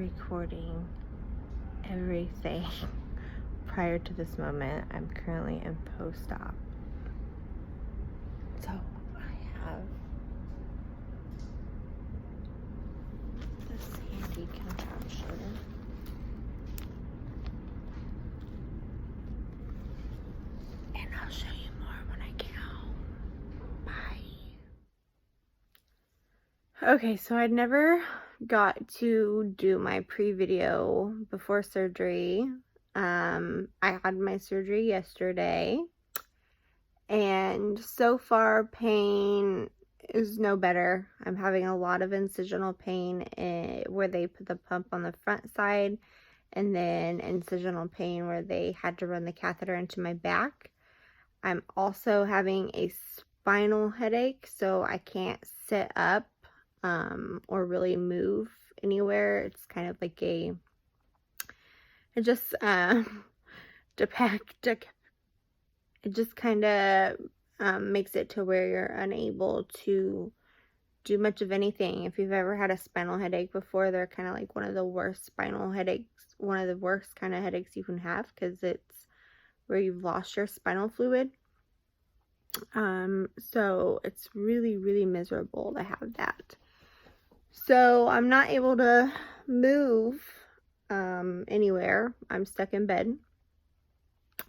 recording everything prior to this moment. I'm currently in post-op. So I have this handy contraption. And I'll show you more when I get home. Bye. Okay, so I'd never got to do my pre-video before surgery. I had my surgery yesterday, and so far pain is no better. I'm having a lot of incisional pain where they put the pump on the front side, and then incisional pain where they had to run the catheter into my back. I'm also having a spinal headache, so I can't sit up or really move anywhere. It's kind of like it just kind of makes it to where you're unable to do much of anything. If you've ever had a spinal headache before, they're kind of like one of the worst spinal headaches, one of the worst kind of headaches you can have, because it's where you've lost your spinal fluid. So it's really, really miserable to have that. So I'm not able to move anywhere. I'm stuck in bed.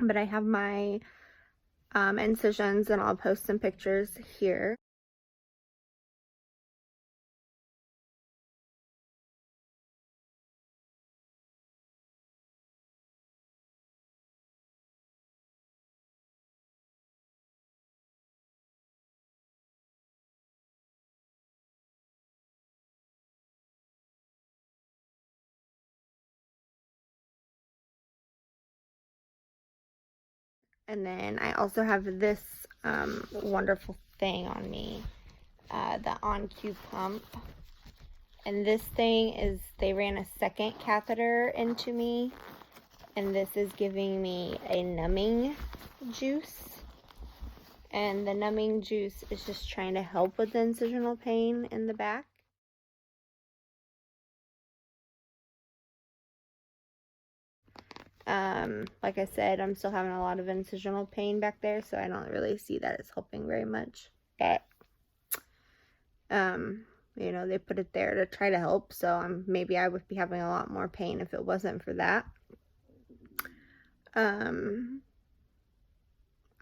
But I have my incisions, and I'll post some pictures here. And then I also have this wonderful thing on me, the On-Q pump. And this thing is, they ran a second catheter into me, and this is giving me a numbing juice. And the numbing juice is just trying to help with the incisional pain in the back. Like I said, I'm still having a lot of incisional pain back there, so I don't really see that it's helping very much. But, you know, they put it there to try to help, so maybe I would be having a lot more pain if it wasn't for that.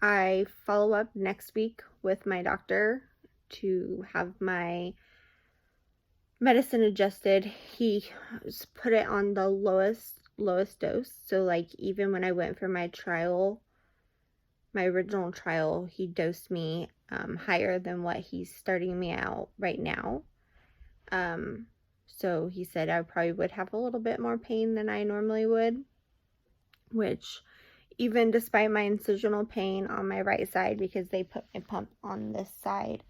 I follow up next week with my doctor to have my medicine adjusted. He put it on the lowest dose, so like even when I went for my trial, my original trial, he dosed me higher than what he's starting me out right now. So he said I probably would have a little bit more pain than I normally would, which even despite my incisional pain on my right side, because they put my pump on this side,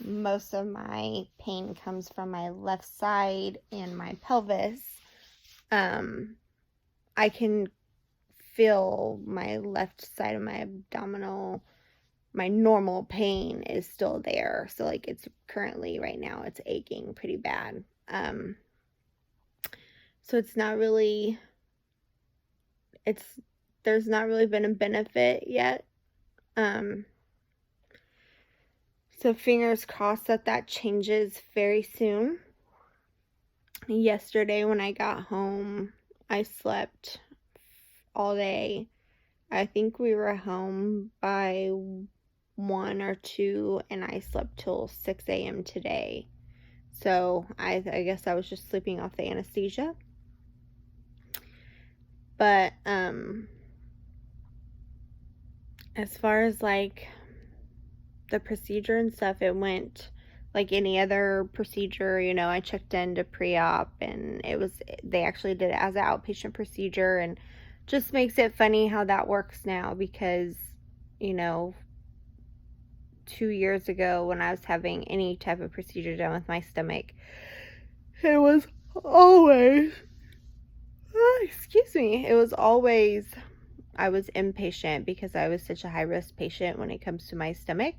most of my pain comes from my left side and my pelvis. I can feel my left side of my abdominal, my normal pain is still there. So like it's currently right now it's aching pretty bad. So it's not really, there's not really been a benefit yet. So fingers crossed that changes very soon. Yesterday when I got home, I slept all day. I think we were home by 1 or 2, and I slept till 6 a.m. today. So I guess I was just sleeping off the anesthesia. But as far as like the procedure and stuff, it went like any other procedure. You know, I checked into pre-op, and they actually did it as an outpatient procedure, and just makes it funny how that works now, because, you know, 2 years ago when I was having any type of procedure done with my stomach, it was always, it was always, I was inpatient because I was such a high-risk patient when it comes to my stomach.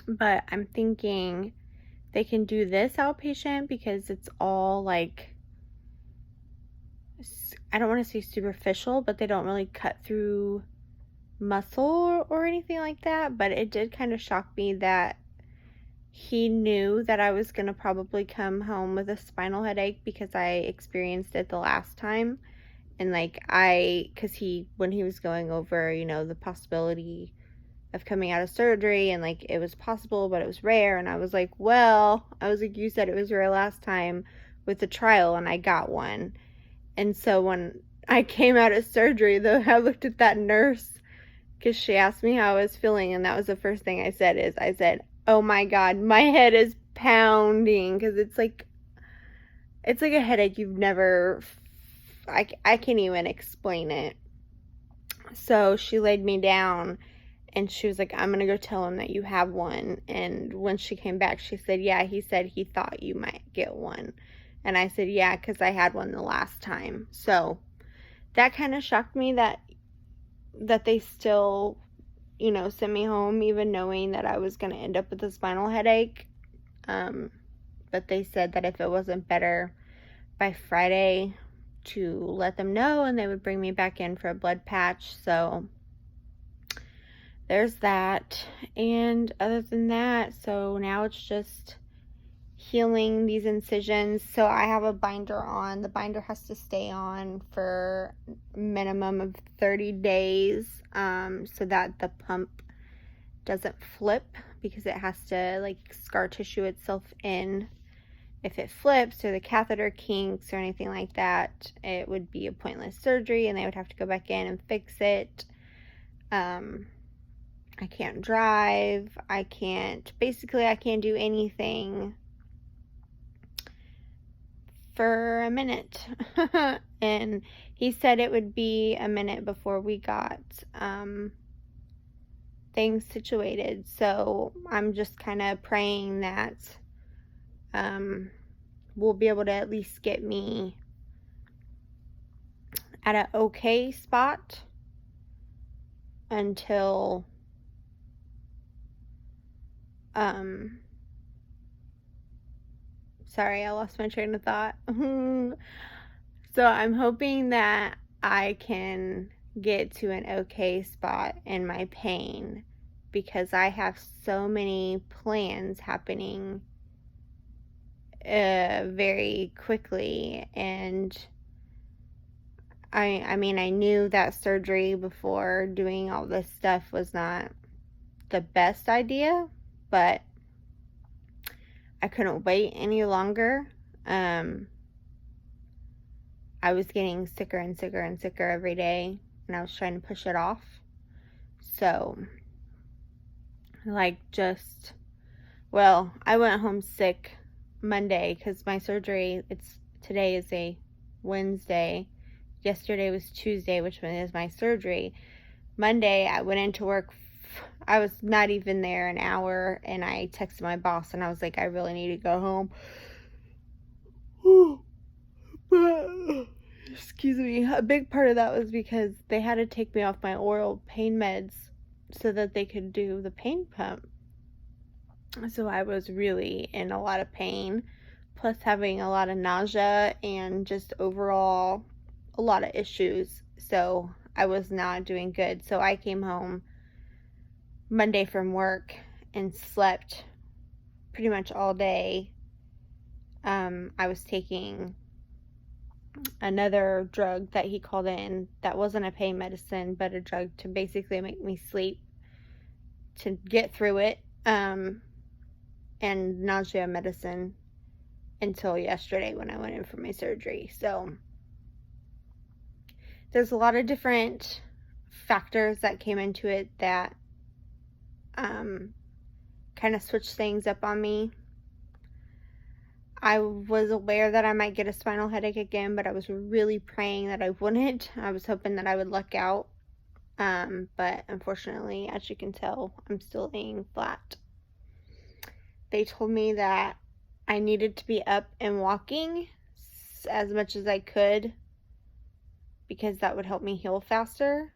But I'm thinking they can do this outpatient because it's all like I don't want to say superficial, but they don't really cut through muscle or anything like that. But it did kind of shock me that he knew that I was going to probably come home with a spinal headache because I experienced it the last time. And like because when he was going over, the possibility of coming out of surgery, and like it was possible, but it was rare. And I was like, you said it was rare last time with the trial, and I got one. And so when I came out of surgery, though, I looked at that nurse because she asked me how I was feeling, and that was the first thing I said, oh my God, my head is pounding, because it's like a headache you've never, I can't even explain it. So she laid me down, and she was like, I'm going to go tell him that you have one. And when she came back, she said, yeah, he said he thought you might get one. And I said, yeah, because I had one the last time. So that kind of shocked me that they still, sent me home, even knowing that I was going to end up with a spinal headache. But they said that if it wasn't better by Friday, to let them know, and they would bring me back in for a blood patch. So there's that. And other than that, so now it's just healing these incisions. So I have a binder on. The binder has to stay on for a minimum of 30 days, so that the pump doesn't flip, because it has to like scar tissue itself in. If it flips or the catheter kinks or anything like that, it would be a pointless surgery, and they would have to go back in and fix it. I can't drive. I can't do anything for a minute. And he said it would be a minute before we got things situated. So I'm just kind of praying that will be able to at least get me at an okay spot until sorry, I lost my train of thought. So I'm hoping that I can get to an okay spot in my pain, because I have so many plans happening very quickly. And I mean, I knew that surgery before doing all this stuff was not the best idea, but I couldn't wait any longer. I was getting sicker and sicker and sicker every day, and I was trying to push it off. So, I went home sick Monday because my surgery, today is a Wednesday. Yesterday was Tuesday, which is my surgery. Monday, I went into work. I was not even there an hour, and I texted my boss, and I was like, I really need to go home. But, excuse me, a big part of that was because they had to take me off my oral pain meds so that they could do the pain pump. So I was really in a lot of pain, plus having a lot of nausea and just overall a lot of issues. So I was not doing good. So I came home Monday from work and slept pretty much all day. I was taking another drug that he called in that wasn't a pain medicine, but a drug to basically make me sleep to get through it, and nausea medicine until yesterday when I went in for my surgery. So there's a lot of different factors that came into it that kind of switched things up on me. I was aware that I might get a spinal headache again, but I was really praying that I wouldn't. I was hoping that I would luck out. But unfortunately, as you can tell, I'm still laying flat. They told me that I needed to be up and walking as much as I could, because that would help me heal faster.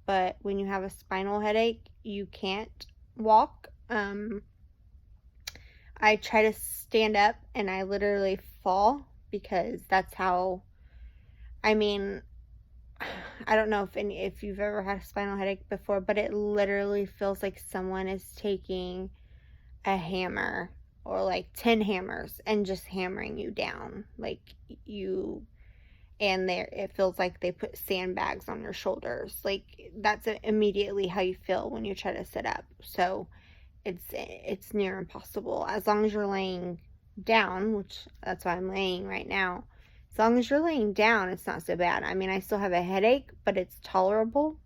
But when you have a spinal headache, you can't walk. I try to stand up, and I literally fall, because that's how, I don't know if you've ever had a spinal headache before, but it literally feels like someone is taking a hammer or like 10 hammers and just hammering you down. Like and there it feels like they put sandbags on your shoulders. Like that's immediately how you feel when you try to sit up. So it's near impossible. As long as you're laying down, which that's why I'm laying right now. As long as you're laying down, it's not so bad. I mean, I still have a headache, but it's tolerable.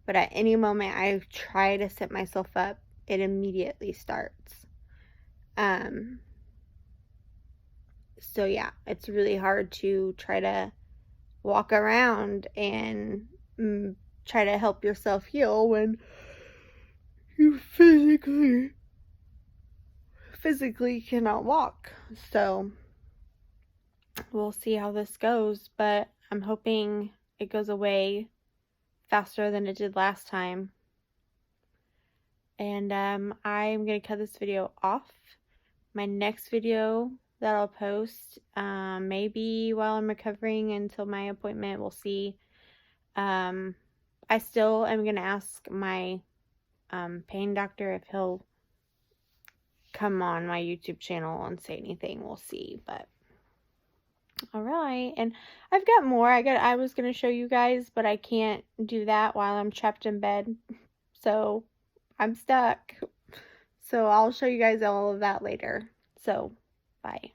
But at any moment I try to sit myself up, it immediately starts. So yeah, it's really hard to try to walk around and try to help yourself heal when you physically cannot walk. So we'll see how this goes, but I'm hoping it goes away faster than it did last time. And I'm going to cut this video off. My next video that I'll post, maybe while I'm recovering until my appointment, we'll see. I still am going to ask my pain doctor if he'll come on my YouTube channel and say anything. We'll see, but all right. And I've got more. I was going to show you guys, but I can't do that while I'm trapped in bed. So I'm stuck. So I'll show you guys all of that later. So bye.